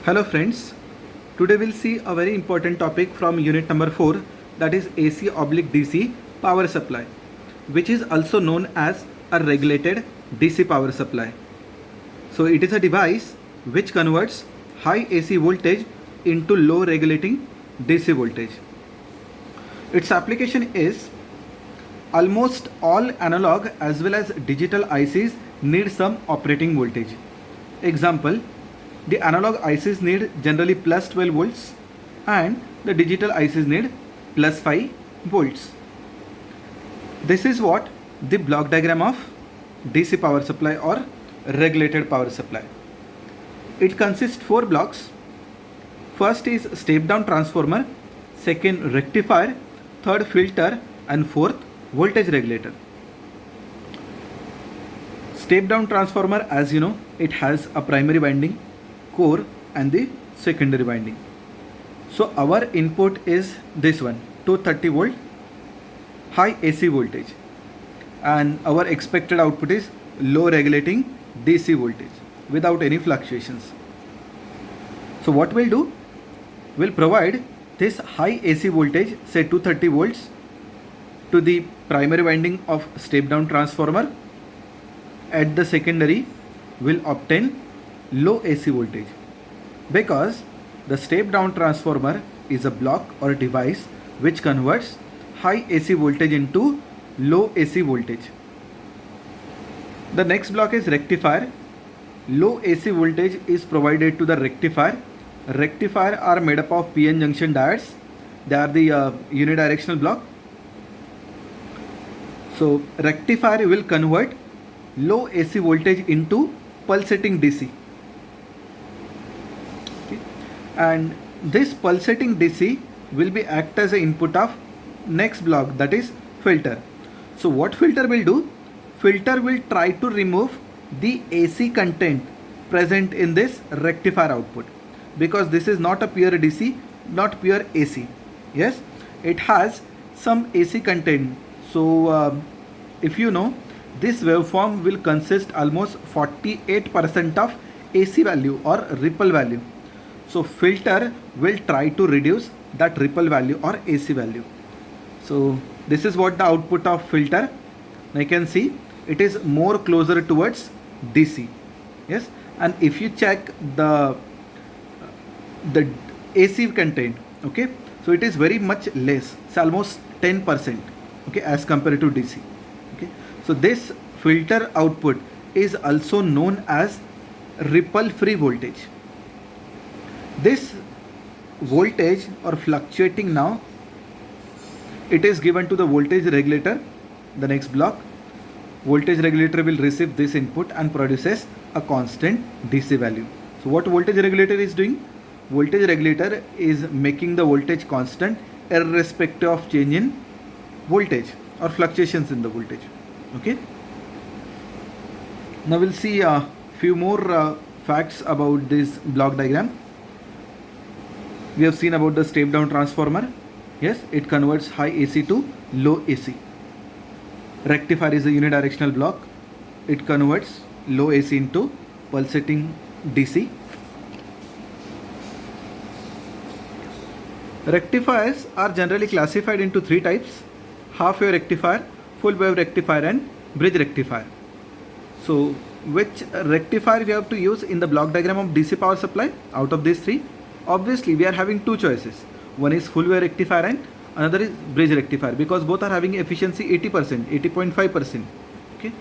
Hello friends, today we'll see a very important topic from unit number 4, that is AC oblique DC power supply, which is also known as a regulated DC power supply. So it is a device which converts high AC voltage into low regulating DC voltage. Its application is almost all analog as well as digital ICs need some operating voltage. Example, the analog ICs need generally plus 12 volts and the digital ICs need plus 5 volts. This is what the block diagram of DC power supply or regulated power supply. It consists 4 blocks. First is step down transformer, second rectifier, third filter and fourth voltage regulator. Step down transformer, as you know, it has a primary winding, core and the secondary winding. So our input is this one, 230 volt high AC voltage, and our expected output is low regulating DC voltage without any fluctuations. So what we'll do, we'll provide this high AC voltage, say 230 volts, to the primary winding of step down transformer. At the secondary we'll obtain low AC voltage, because the step down transformer is a block or device which converts high AC voltage into low AC voltage. The next block is rectifier. Low AC voltage is provided to the rectifier. Rectifier are made up of PN junction diodes. They are the unidirectional block. So rectifier will convert low AC voltage into pulsating DC. Okay. And this pulsating DC will be act as an input of next block, that is filter. So what filter will do? Filter will try to remove the AC content present in this rectifier output, because this is not a pure DC, not pure AC. Yes, it has some AC content. So if you know, this waveform will consist almost 48% of AC value or ripple value. So filter will try to reduce that ripple value or AC value. So this is what the output of filter. I can see it is more closer towards DC. Yes, and if you check the AC content, okay, so it is very much less. It's almost 10%, okay, as compared to DC. Okay, so this filter output is also known as ripple free voltage. This voltage or fluctuating now, it is given to the voltage regulator, the next block. Voltage regulator will receive this input and produces a constant DC value. So what voltage regulator is doing? Voltage regulator is making the voltage constant irrespective of change in voltage or fluctuations in the voltage. Okay. Now we'll see a few more facts about this block diagram. We have seen about the step down transformer. Yes, it converts high AC to low AC. Rectifier is a unidirectional block. It converts low AC into pulsating DC. Rectifiers are generally classified into 3 types: half wave rectifier, full wave rectifier and bridge rectifier. So which rectifier we have to use in the block diagram of DC power supply out of these 3? Obviously we are having 2 choices. One is full wave rectifier and another is bridge rectifier, because both are having efficiency 80%, 80.5%. Okay,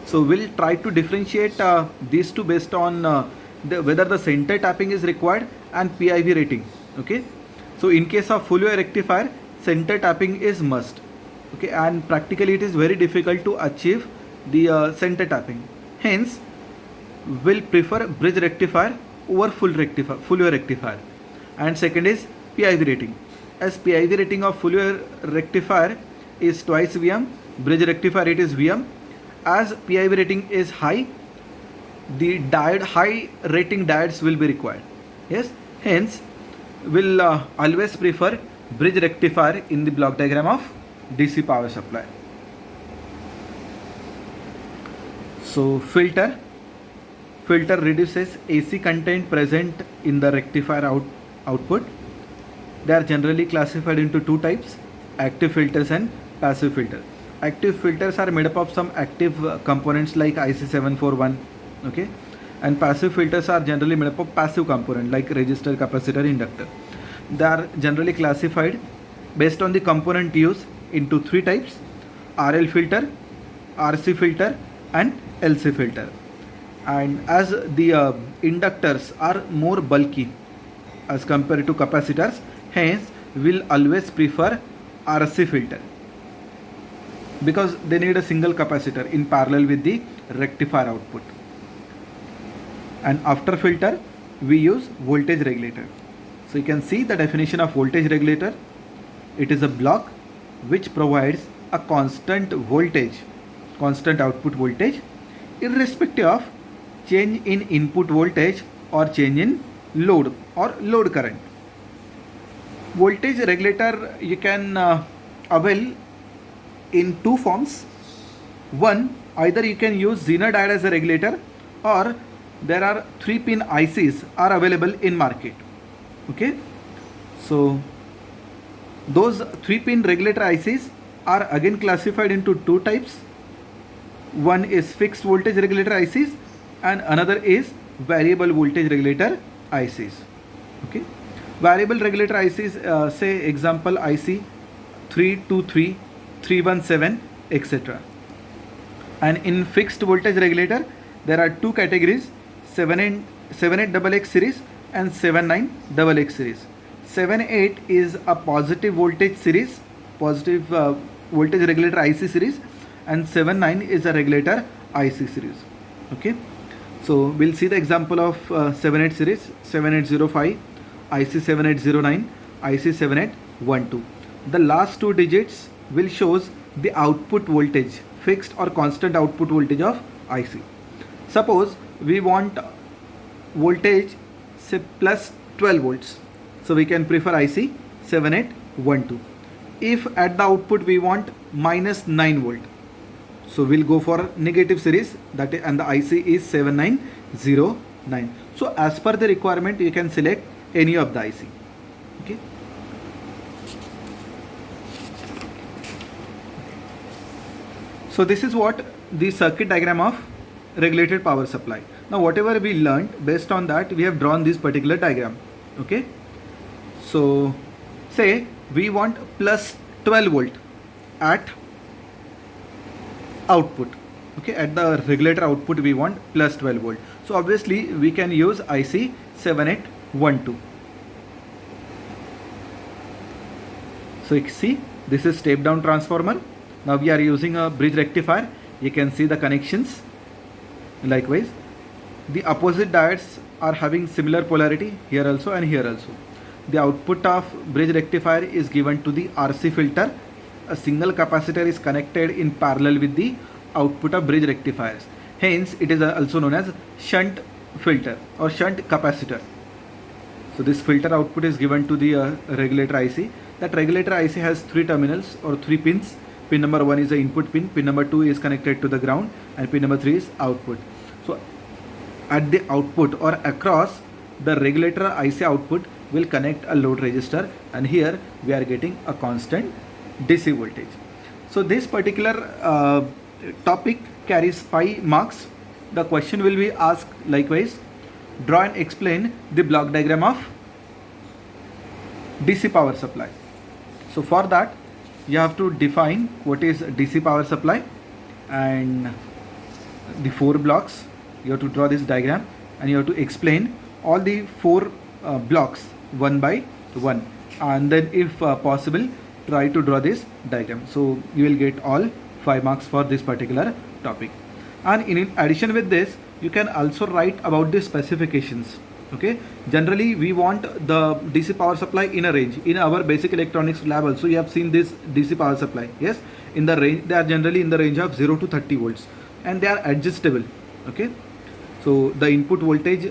so we'll try to differentiate these two based on whether the center tapping is required and PIV rating. Okay, so in case of full wave rectifier, center tapping is must. Okay, and practically it is very difficult to achieve the center tapping. Hence, we'll prefer bridge rectifier over full wave rectifier. And second is PIV rating. As PIV rating of full wave rectifier is twice VM, bridge rectifier it is VM. As PIV rating is high, the diode high rating diodes will be required. Yes, hence we'll always prefer bridge rectifier in the block diagram of DC power supply. So filter Filter reduces AC content present in the rectifier output. They are generally classified into two types: active filters and passive filters. Active filters are made up of some active components like IC741, okay, and passive filters are generally made up of passive component like resistor, capacitor, inductor. They are generally classified based on the component used into three types: RL filter, RC filter, and LC filter. And as the inductors are more bulky as compared to capacitors, hence we'll always prefer RC filter because they need a single capacitor in parallel with the rectifier output. And after filter we use voltage regulator. So you can see the definition of voltage regulator. It is a block which provides a constant voltage, constant output voltage, irrespective of change in input voltage or change in load or load current. Voltage regulator you can avail in two forms. One, either you can use Zener diode as a regulator, or there are 3-pin ICs are available in market. Okay, so those 3-pin regulator ICs are again classified into two types. One is fixed voltage regulator ICs and another is variable voltage regulator ICs. Okay, variable regulator ICs, say example IC 323, 317, etc. And in fixed voltage regulator there are two categories: 78XX series and 79XX series. 78 is a positive voltage series, positive voltage regulator IC series, and 79 is a regulator IC series. Okay, so we'll see the example of 78 series: 7805, IC 7809, IC 7812. The last two digits will shows the output voltage, fixed or constant output voltage of IC. Suppose we want voltage say plus 12 volts, so we can prefer IC 7812. If at the output we want minus 9 volt, so we'll go for negative series, that is, and the IC is 7909. So as per the requirement you can select any of the IC. Okay, so this is what the circuit diagram of regulated power supply. Now whatever we learned, based on that we have drawn this particular diagram. Okay, so say we want plus 12 volt at output. Okay, at the regulator output we want plus 12 volt. So obviously we can use IC 7812. So you see, this is step down transformer. Now we are using a bridge rectifier. You can see the connections. Likewise, the opposite diodes are having similar polarity here also and here also. The output of bridge rectifier is given to the RC filter. A single capacitor is connected in parallel with the output of bridge rectifiers. Hence, it is also known as shunt filter or shunt capacitor. So this filter output is given to the regulator IC. That regulator IC has 3 terminals or 3 pins. Pin number 1 is the input pin, pin number 2 is connected to the ground, and pin number 3 is output. So at the output or across the regulator IC output will connect a load resistor, and here we are getting a constant DC voltage. So this particular topic carries 5 marks. The question will be asked likewise: draw and explain the block diagram of DC power supply. So for that you have to define what is DC power supply and the 4 blocks. You have to draw this diagram and you have to explain all the 4 blocks one by one, and then if possible try to draw this diagram. So you will get all 5 marks for this particular topic. And in addition with this, you can also write about the specifications. Okay, generally we want the DC power supply in a range. In our basic electronics lab also you have seen this DC power supply. Yes, in the range, they are generally in the range of 0 to 30 volts and they are adjustable. Okay, so the input voltage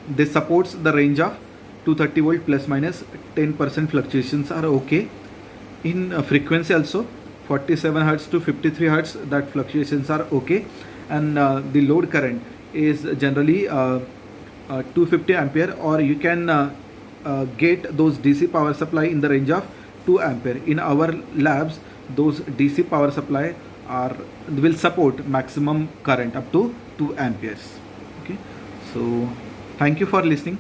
this supports the range of 230 volt plus minus 10% fluctuations are okay. In frequency also 47 Hz to 53 Hz, that fluctuations are okay. And the load current is generally 250 ampere, or you can get those DC power supply in the range of 2 ampere. In our labs, those DC power supply are will support maximum current up to 2 amperes. Okay, so thank you for listening.